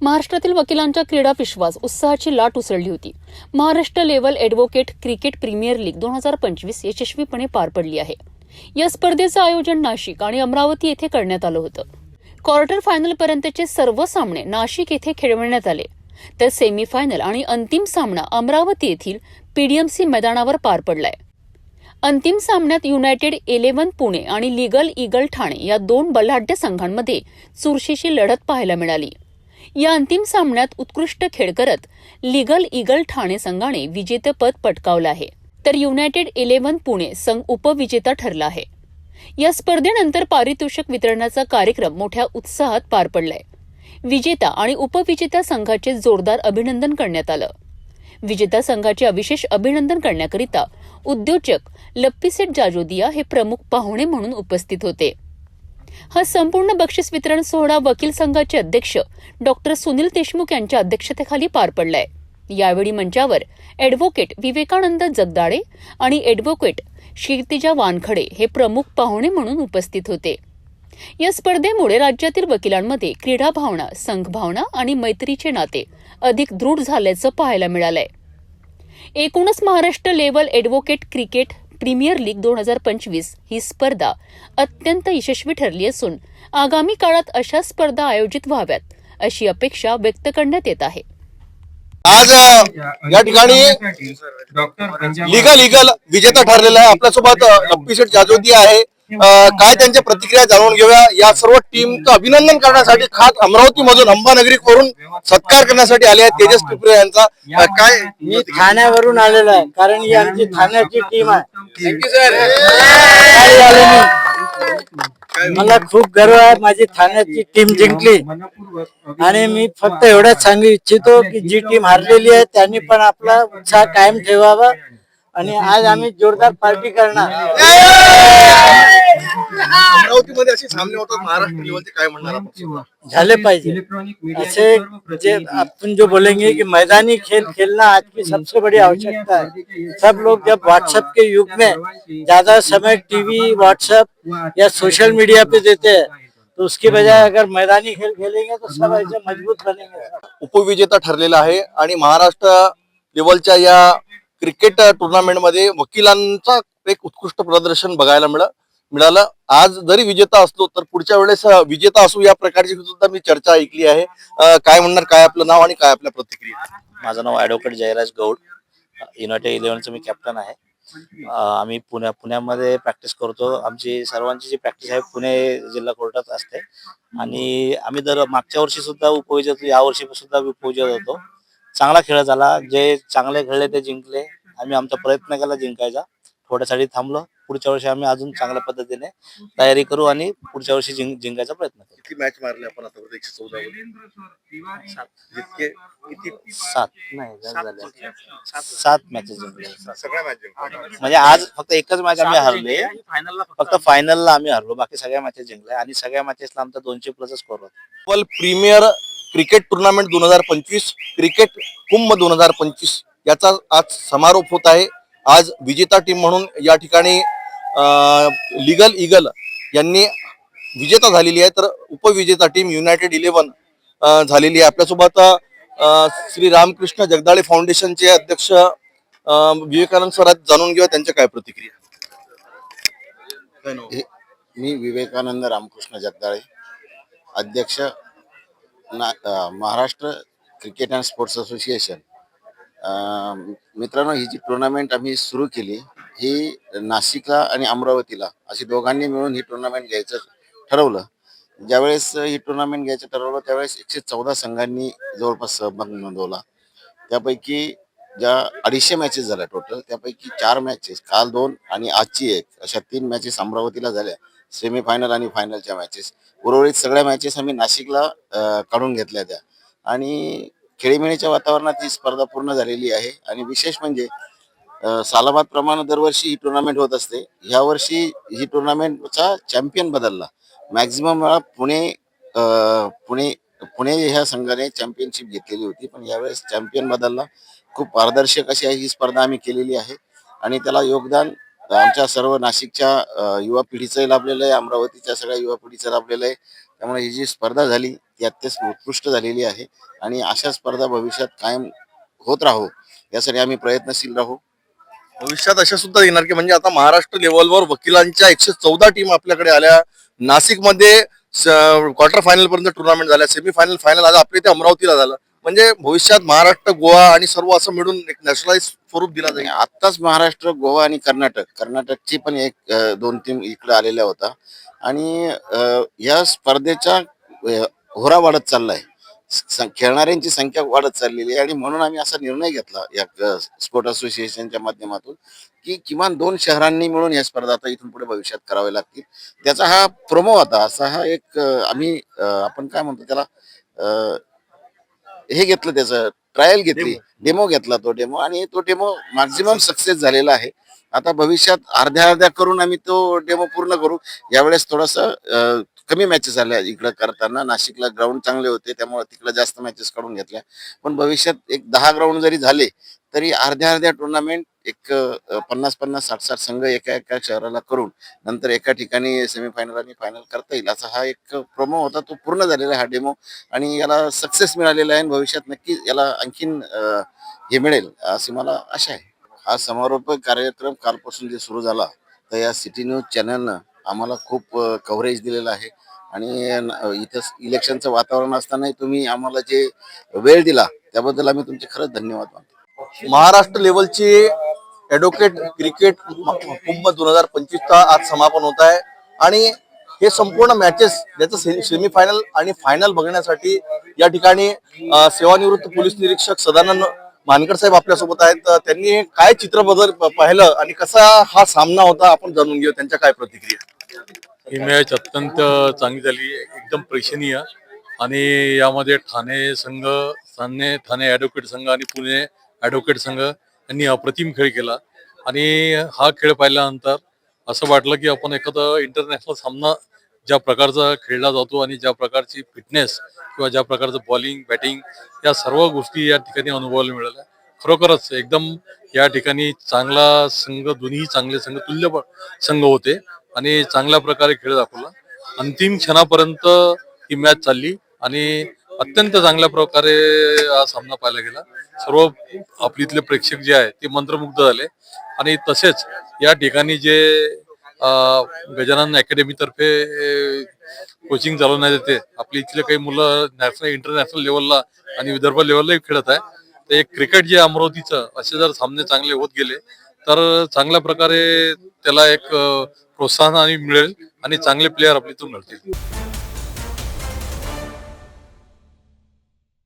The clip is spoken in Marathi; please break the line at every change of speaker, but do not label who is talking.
महाराष्ट्रातील वकिलांच्या क्रीडा विश्वास उत्साहाची लाट उसळली होती। Maharashtra level advocate cricket premier league 2025 यशस्वीपणे पार पडली आहे। या स्पर्धेचं आयोजन नाशिक आणि अमरावती येथे करण्यात आलं होतं। क्वार्टर फायनल पर्यंतचे सर्व सामने नाशिक येथे खेळवण्यात आले, तर सेमीफायनल आणि अंतिम सामना अमरावती येथील पीडीएमसी मैदानावर पार पडलाय। अंतिम सामन्यात युनायटेड 11 पुणे आणि लीगल ईगल ठाणे या दोन बलाढ्य संघांमध्ये चुरशीची लढत पाहायला मिळाली। या अंतिम सामन्यात उत्कृष्ट खेळ करत लीगल ईगल ठाणे संघाने विजेतेपद पटकावलं आहे, तर युनायटेड 11 पुणे संघ उपविजेता ठरला आहे। या स्पर्धेनंतर पारितोषिक वितरणाचा कार्यक्रम मोठ्या उत्साहात पार पडलाय। विजेता आणि उपविजेता संघाचे जोरदार अभिनंदन करण्यात आलं। विजेता संघाचे विशेष अभिनंदन करण्याकरिता उद्योजक लप्पीसेठ जाजोदिया हे प्रमुख पाहुणे म्हणून उपस्थित होते। हा संपूर्ण बक्षीस वितरण सोहळा वकील संघाचे अध्यक्ष डॉक्टर सुनील देशमुख यांच्या अध्यक्षतेखाली पार पडलाय। यावेळी मंचावर ॲडव्होकेट विवेकानंद जगदाळे आणि ॲडव्होकेट कीर्तिजा वानखडे हे प्रमुख पाहुणे म्हणून उपस्थित होते। या स्पर्धेमुळे राज्यातील वकिलांमध्ये क्रीडा भावना, संघभावना आणि मैत्रीचे नाते अधिक दृढ झाल्याचं पाहायला मिळालंय। एकूणच Maharashtra level advocate cricket premier league 2025 ही स्पर्धा अत्यंत यशस्वी ठरली असून आगामी काळात अशा स्पर्धा आयोजित व्हाव्यात अशी अपेक्षा व्यक्त करण्यात येत आहे।
आज या ठिकाणी लीगल विजेता ठरलेला आहे। आपल्यासोबत लप्पीसेठ जाजोदिया आहे। काय त्यांच्या प्रतिक्रिया जाणून घेऊया। या सर्व टीमचं अभिनंदन करण्यासाठी खास अमरावती मधून अंबानगरी करून सत्कार करण्यासाठी आले आहेत तेजस टिपरे यांचा। काय
मी ठाण्यावरून आलेलो आहे, कारण ही आमची ठाण्याची टीम आहे।
Thank you sir.
मला खूप गर्व आहे, माझी ठाण्याची टीम जिंकली। आणि मी फक्त एवढंच सांगू इच्छितो की जी टीम हारलेली आहे त्यांनी पण आपला उत्साह कायम ठेवावा आणि आज आम्ही जोरदार पार्टी करणार।
अमरावतीमध्ये असे सामने होतात महाराष्ट्र लेवलचे, काय म्हणणार आपण?
झाले पाहिजे ऐसे, जे अपन जो बोलेंगे कि मैदानी खेल खेलना आज की सबसे बड़ी आवश्यकता है। सब लोग जब व्हाट्सएप के युग में ज्यादा समय टीवी, व्हाट्सएप या सोशल मीडिया पे देते हैं, तो उसकी बजाय अगर मैदानी खेल खेलेंगे तो सब ऐसे मजबूत बनेंगे।
उपविजेता ठरलेला आहे आणि महाराष्ट्र लेवलच्या या क्रिकेट टुर्नामेंट मध्ये वकिलांचा एक उत्कृष्ट प्रदर्शन बघायला मिळालं। आज जरी विजेता असलो तर पुढच्या वेळेस विजेता असू या प्रकारची सुद्धा मी चर्चा ऐकली आहे। काय म्हणणार, काय आपलं नाव आणि काय आपल्या प्रतिक्रिया?
माझं नाव ॲडव्होकेट जयराज गौड, युनायटेड 11चं मी कॅप्टन आहे। आम्ही पुण्यामध्ये प्रॅक्टिस करतो। आमची सर्वांची जी प्रॅक्टिस आहे पुणे जिल्हा कोर्टात असते आणि आम्ही दर मागच्या वर्षी सुद्धा उपविजेता, या वर्षी सुद्धा उपविजेता होतो। चांगला खेळ झाला, जे चांगले खेळले ते जिंकले। आम्ही आमचा प्रयत्न केला जिंकायचा, थोड्यासाठी थांबलो। पुढच्या वर्षी आम्ही अजून चांगल्या पद्धतीने तयारी करू आणि पुढच्या वर्षी जिंकायचा प्रयत्न करू।
किती मॅच मारले आपण आता? 114 जितके किती?
7 मॅचेस जिंकले।
सगळ्या मॅच जिंकले
म्हणजे आज फक्त एकच मॅच आम्ही हरले, फक्त फायनलला आम्ही हरलो, बाकी सगळ्या मॅचेस जिंकल्या आणि सगळ्या मॅचेसला आमचा 200+ स्कोर होता।
Premier cricket tournament 2025 cricket Kumbh 2025 याचा आज समारोप होत आहे। आज विजेता टीम म्हणून या ठिकाणी लीगल ईगल यांनी विजेता झालेली आहे, तर उपविजेता टीम युनायटेड 11 झालेली आहे। आपल्यासोबत श्री रामकृष्ण जगदाळे फाउंडेशनचे अध्यक्ष विवेकानंद सर जाणून घेऊया त्यांच्या काय प्रतिक्रिया।
मी विवेकानंद रामकृष्ण जगदाळे, अध्यक्ष Maharashtra cricket and sports association. मित्रांनो, ही जी टुर्नामेंट आम्ही सुरू केली ही नाशिकला आणि अमरावतीला अशी दोघांनी मिळून ही टुर्नामेंट घ्यायचं ठरवलं। ज्यावेळेस ही टुर्नामेंट घ्यायचं ठरवलं त्यावेळेस 114 संघांनी जवळपास सहभाग नोंदवला। त्यापैकी ज्या 250 मॅचेस झाल्या टोटल, त्यापैकी 4 मॅचेस, काल 2 आणि आजची 1, अशा 3 मॅचेस अमरावतीला झाल्या, सेमीफायनल आणि फायनलच्या मॅचेस। उर्वरित सगळ्या मॅचेस आम्ही नाशिकला काढून घेतल्या त्या आणि खेळीमेळीच्या वातावरणात ही स्पर्धा पूर्ण झालेली आहे। आणि विशेष म्हणजे सालाबाद प्रमाणे दरवर्षी ही टुर्नामेंट होत असते। ह्या वर्षी ही टुर्नामेंटचा चॅम्पियन बदलला। मॅक्झिमम वेळा पुणे ह्या संघाने चॅम्पियनशिप घेतलेली होती, पण यावेळेस चॅम्पियन बदलला। खूप पारदर्शक अशी ही स्पर्धा आम्ही केलेली आहे आणि त्याला योगदान आमच्या सर्व नाशिकच्या युवा पिढीचं लाभलेलं आहे, अमरावतीच्या सगळ्या युवा पिढीचं लाभलेलं आहे। त्यामुळे ही जी स्पर्धा झाली ती अत्यंत उत्कृष्ट झालेली आहे आणि अशा स्पर्धा भविष्यात कायम होत राहो यासाठी आम्ही प्रयत्नशील राहू.
भविष्यात अशा सुद्धा येणार की म्हणजे आता महाराष्ट्र लेवलवर वकिलांच्या 114 टीम आपल्याकडे आल्या. नाशिकमध्ये क्वार्टर फायनल पर्यंत टुर्नामेंट झाल्या, सेमीफायनल फायनल आज आपल्या इथे अमरावतीला झालं. म्हणजे भविष्यात महाराष्ट्र, गोवा आणि सर्व असं मिळून एक नॅशनलाइज स्वरूप दिला जाईल.
आत्ताच महाराष्ट्र, गोवा आणि कर्नाटकची पण एक 2 टीम इकडे आलेल्या होता आणि या स्पर्धेच्या होरा वाढत चाललाय. खेळणाऱ्यांची संख्या वाढत चाललेली आहे आणि म्हणून आम्ही असा निर्णय घेतला या स्पोर्ट असोसिएशनच्या माध्यमातून की किमान 2 शहरांनी मिळून या स्पर्धा आता इथून पुढे भविष्यात कराव्या लागतील. त्याचा हा प्रोमो होता. असा हा एक आम्ही आपण काय म्हणतो त्याला हे घेतलं, त्याचं ट्रायल घेतली, डेमो घेतला. तो डेमो आणि तो डेमो मॅक्झिमम सक्सेस झालेला आहे. आता भविष्यात अर्ध्या करून आम्ही तो डेमो पूर्ण करू. यावेळेस थोडस कमी मॅचेस आल्या इकडे करताना. नाशिकला ग्राउंड चांगले होते त्यामुळे तिकडे जास्त मॅचेस काढून घेतल्या. पण भविष्यात एक 10 ग्राउंड जरी झाले तरी अर्ध्या टुर्नामेंट एक 50-50, 60-60 संघ एका शहराला करून नंतर एका ठिकाणी सेमीफायनल आणि फायनल करता येईल असा हा एक प्रोमो होता. तो पूर्ण झालेला आहे हा डेमो आणि याला सक्सेस मिळालेला आहे. भविष्यात नक्की याला आणखीन हे मिळेल अशी मला आशा आहे. हा समारोप कार्यक्रम कालपासून जे सुरू झाला तर या सिटी न्यूज चॅनलनं आम्हाला खूप कव्हरेज दिलेलं आहे आणि इथं इलेक्शनचं वातावरण असतानाही तुम्ही आम्हाला जे वेळ दिला त्याबद्दल आम्ही तुमचे खरंच धन्यवाद मानतो.
महाराष्ट्र लेवलची ॲडव्होकेट क्रिकेट कुंभ 2025चा आज समापन होत आहे आणि हे संपूर्ण मॅचेस ज्याचं सेमीफायनल आणि फायनल बघण्यासाठी या ठिकाणी सेवानिवृत्त पोलीस निरीक्षक सदानंद मानकर साहेब आपल्यासोबत आहेत. त्यांनी काय चित्र बदल पाहिलं आणि कसा हा सामना होता आपण जाणून घेऊ त्यांच्या काय प्रतिक्रिया.
ही मॅच अत्यंत चांगली झाली, एकदम प्रेक्षणीय आणि यामध्ये ठाणे ॲडव्होकेट संघ आणि पुणे ॲडव्होकेट संघ यांनी अप्रतिम खेळ केला आणि हा खेळ पाहिल्यानंतर असं वाटलं की आपण एखादा इंटरनॅशनल सामना ज्या प्रकारचा खेळला जातो आणि ज्या प्रकारची फिटनेस किंवा ज्या प्रकारचं बॉलिंग बॅटिंग या सर्व गोष्टी या ठिकाणी अनुभवायला मिळाल्या. खरोखरच एकदम या ठिकाणी चांगला संघ, दोन्ही चांगले संघ, तुल्य संघ होते आणि चांगल्या प्रकारे खेळ दाखवला. अंतिम क्षणापर्यंत ही मॅच चालली आणि अत्यंत चांगल्या प्रकारे हा सामना पाहायला गेला. सर्व आपलीतले प्रेक्षक जे आहे ते मंत्रमुग्ध झाले आणि तसेच या ठिकाणी जे गजानन अकॅडमी तर्फे कोचिंग चालवण्यात येते, आपली इथले काही मुलं नॅशनल इंटरनॅशनल लेवलला आणि विदर्भ लेवललाही खेळत आहे. तर एक क्रिकेट जे अमरावतीचं असे जर सामने चांगले होत गेले तर चांगल्या प्रकारे त्याला एक प्रोत्साहन आणि मिळेल आणि चांगले प्लेयर आपली इथून मिळतील.